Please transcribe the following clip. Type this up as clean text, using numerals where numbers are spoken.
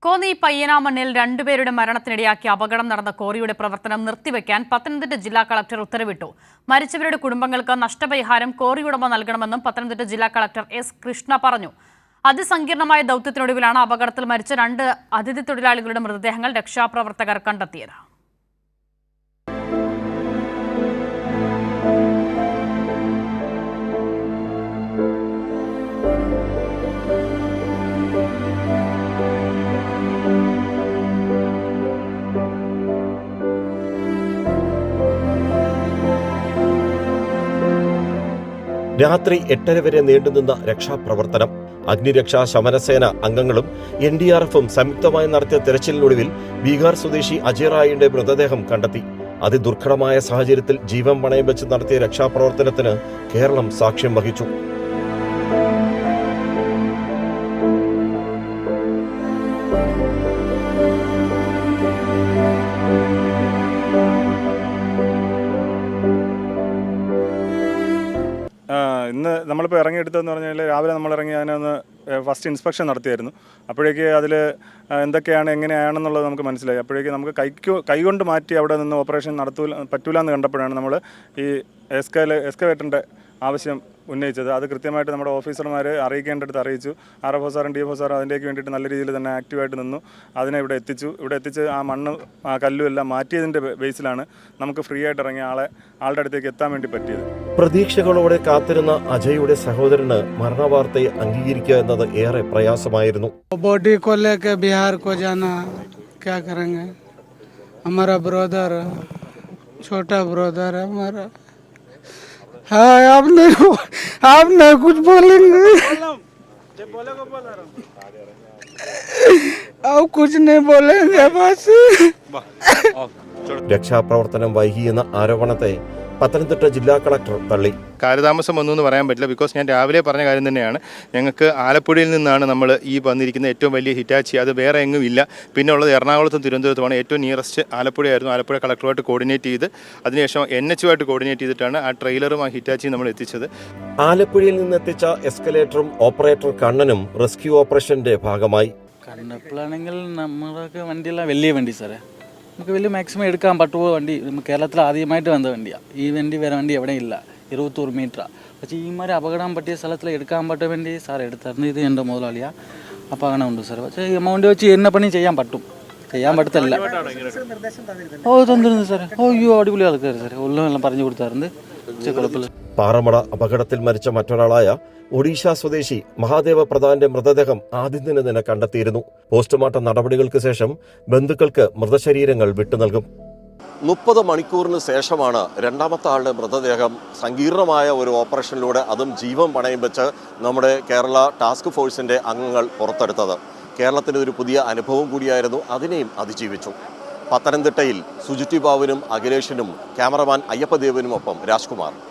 കോന്നി പയ്യനാമണ്ണിൽ രണ്ടുപേരുടെ മരണത്തിനിടയാക്കിയ അപകടം നടന്ന കോറിയുടെ പ്രവർത്തനം നിർത്തിവെക്കാൻ പത്തനംതിട്ട ജില്ലാ കളക്ടർ ഉത്തരവിട്ടു. മരിച്ചവരുടെ കുടുംബങ്ങൾക്ക് നഷ്ടപരിഹാരം കോറി ഉടമ നൽകണമെന്നും പത്തനംതിട്ട ജില്ലാ കളക്ടർ എസ് കൃഷ്ണ പറഞ്ഞു. അതിസങ്കീർണമായ ദൌത്യത്തിനൊടുവിലാണ് അപകടത്തിൽ മരിച്ച 2 അതിഥി തൊഴിലാളികളുടെ മൃതദേഹങ്ങൾ രക്ഷാപ്രവർത്തകർ കണ്ടെത്തിയത്. രാത്രി 8:30 വരെ നീണ്ടുനിന്ന രക്ഷാപ്രവർത്തനം. അഗ്നിരക്ഷാ ശമനസേന അംഗങ്ങളും NDRFും സംയുക്തമായി നടത്തിയ തെരച്ചിലിനൊടുവിൽ ബീഹാർ സ്വദേശി അജയ് റായിയുടെ മൃതദേഹം കണ്ടെത്തി. അതിദുർഘടമായ സാഹചര്യത്തിൽ ജീവൻ പണയം വെച്ച് നടത്തിയ രക്ഷാപ്രവർത്തനത്തിന് കേരളം സാക്ഷ്യം വഹിച്ചു. ഇന്ന് നമ്മളിപ്പോൾ ഇറങ്ങിയെടുത്തതെന്ന് പറഞ്ഞാൽ രാവിലെ നമ്മൾ ഇറങ്ങി അതിനൊന്ന് ഫസ്റ്റ് ഇൻസ്പെക്ഷൻ നടത്തിയായിരുന്നു. അപ്പോഴേക്ക് അതിൽ എന്തൊക്കെയാണ് എങ്ങനെയാണെന്നുള്ളത് നമുക്ക് മനസ്സിലായി. അപ്പോഴേക്ക് നമുക്ക് കൈകൊണ്ട് മാറ്റി അവിടെ നിന്ന് ഓപ്പറേഷൻ പറ്റൂല എന്ന് കണ്ടപ്പോഴാണ് നമ്മൾ ഈ എക്സ്കവേറ്ററിൻ്റെ ആവശ്യം ഉന്നയിച്ചത്. അത് കൃത്യമായിട്ട് നമ്മുടെ ഓഫീസർമാർ അറിയിക്കേണ്ടടുത്ത് അറിയിച്ചു. RFO സാറും DFO സാറും അതിലേക്ക് വേണ്ടിയിട്ട് നല്ല രീതിയിൽ തന്നെ ആക്റ്റീവായിട്ട് നിന്നു. അതിനെ ഇവിടെ എത്തിച്ച് ആ മണ്ണ് ആ കല്ലും എല്ലാം മാറ്റിയതിൻ്റെ ബേസിലാണ് നമുക്ക് ഫ്രീ ആയിട്ട് ഇറങ്ങിയ ആളുടെ അടുത്തേക്ക് എത്താൻ വേണ്ടി പറ്റിയത്. പ്രതീക്ഷകളോടെ കാത്തിരുന്ന അജയുടെ സഹോദരന് മരണവാർത്തയെ അംഗീകരിക്കുക എന്നത് ഏറെ പ്രയാസമായിരുന്നു. ബോഡി को लेके बिहार को जाना क्या करेंगे, हमारा ब्रदर छोटा ब्रदर है हमारा. हाँ आप नहीं कुछ बोलेंगे, अब कुछ नहीं बोलेंगे बस. രക്ഷാപ്രവർത്തനം വൈകിയെന്ന ആരോപണത്തെ പത്തനംതിട്ട ജില്ലാ കളക്ടർ തള്ളി. കാലതാമസം ഒന്നും പറയാൻ പറ്റില്ല. ബിക്കോസ് ഞാൻ രാവിലെ പറഞ്ഞ കാര്യം തന്നെയാണ്. ഞങ്ങൾക്ക് ആലപ്പുഴയിൽ നിന്നാണ് നമ്മൾ ഈ വന്നിരിക്കുന്ന ഏറ്റവും വലിയ ഹിറ്റാച്ചി. അത് വേറെ എങ്ങും ഇല്ല. പിന്നെ ഉള്ളത് എറണാകുളത്തും തിരുവനന്തപുരത്തുമാണ്. ഏറ്റവും നിയറസ്റ്റ് ആലപ്പുഴയായിരുന്നു. ആലപ്പുഴ കളക്ടറുമായിട്ട് കോർഡിനേറ്റ് ചെയ്ത് അതിനുശേഷം NHുമായിട്ട് കോർഡിനേറ്റ് ചെയ്തിട്ടാണ് ആ ട്രെയിലറും ആ ഹിറ്റാച്ചിയും നമ്മൾ എത്തിച്ചത്. ആലപ്പുഴയിൽ നിന്നെത്തിച്ച എസ്കലേറ്ററും ഓപ്പറേറ്റർ കണ്ണനും റെസ്ക്യൂ ഓപ്പറേഷന്റെ ഭാഗമായി. കണ്ണപ്പിളാണെങ്കിൽ നമ്മളൊക്കെ വണ്ടിയെല്ലാം വലിയ വണ്ടി സാറേ, നമുക്ക് വലിയ മാക്സിമം എടുക്കാൻ പറ്റുമോ വണ്ടി. കേരളത്തിൽ ആദ്യമായിട്ട് വന്ന വണ്ടിയാണ് ഈ വണ്ടി. വേറെ വണ്ടി എവിടെ ഇല്ല, 21 മീറ്ററാണ്. പക്ഷേ ഈ മാതിരി അപകടം പറ്റിയ സ്ഥലത്തിൽ എടുക്കാൻ പറ്റും വേണ്ടി സാർ എടുത്തായിരുന്നു. ഇത് എൻ്റെ മുതലാളിയാണ്. അപ്പോൾ അങ്ങനെ ഉണ്ട് സാർ. പക്ഷേ ഈ എമൗണ്ട് വെച്ച് എന്നെ പണി ചെയ്യാൻ പറ്റത്തില്ല. തന്നിരുന്നു സാറേ. അയ്യോ അടിപൊളി ആൾക്കാർ സാറേ. എല്ലാം പറഞ്ഞു കൊടുത്തായിരുന്നു. കുഴപ്പമില്ല. പാറമട അപകടത്തിൽ മരിച്ച മറ്റൊരാളായ ഒഡീഷ സ്വദേശി മഹാദേവ പ്രധാന്റെ മൃതദേഹം ആദ്യ ദിനം കണ്ടെത്തിയിരുന്നു. പോസ്റ്റ്മോർട്ടം നടപടികൾക്ക് ശേഷം ബന്ധുക്കൾക്ക് മൃതശരീരങ്ങൾ വിട്ടുനൽകും. 30 മണിക്കൂറിന് ശേഷമാണ് രണ്ടാമത്തെ ആളുടെ മൃതദേഹം സങ്കീർണമായ ഒരു ഓപ്പറേഷനിലൂടെ, അതും ജീവൻ പണയം വെച്ച് നമ്മുടെ കേരള ടാസ്ക് ഫോഴ്സിന്റെ അംഗങ്ങൾ പുറത്തെടുത്തത്. കേരളത്തിന് ഒരു പുതിയ അനുഭവം കൂടിയായിരുന്നു. അതിനെയും അതിജീവിച്ചു. പത്തനംതിട്ടയിൽ സുജിറ്റി ബാബുവിനും അഖിലേഷിനും ക്യാമറമാൻ അയ്യപ്പദേവനുമൊപ്പം രാജ്കുമാർ.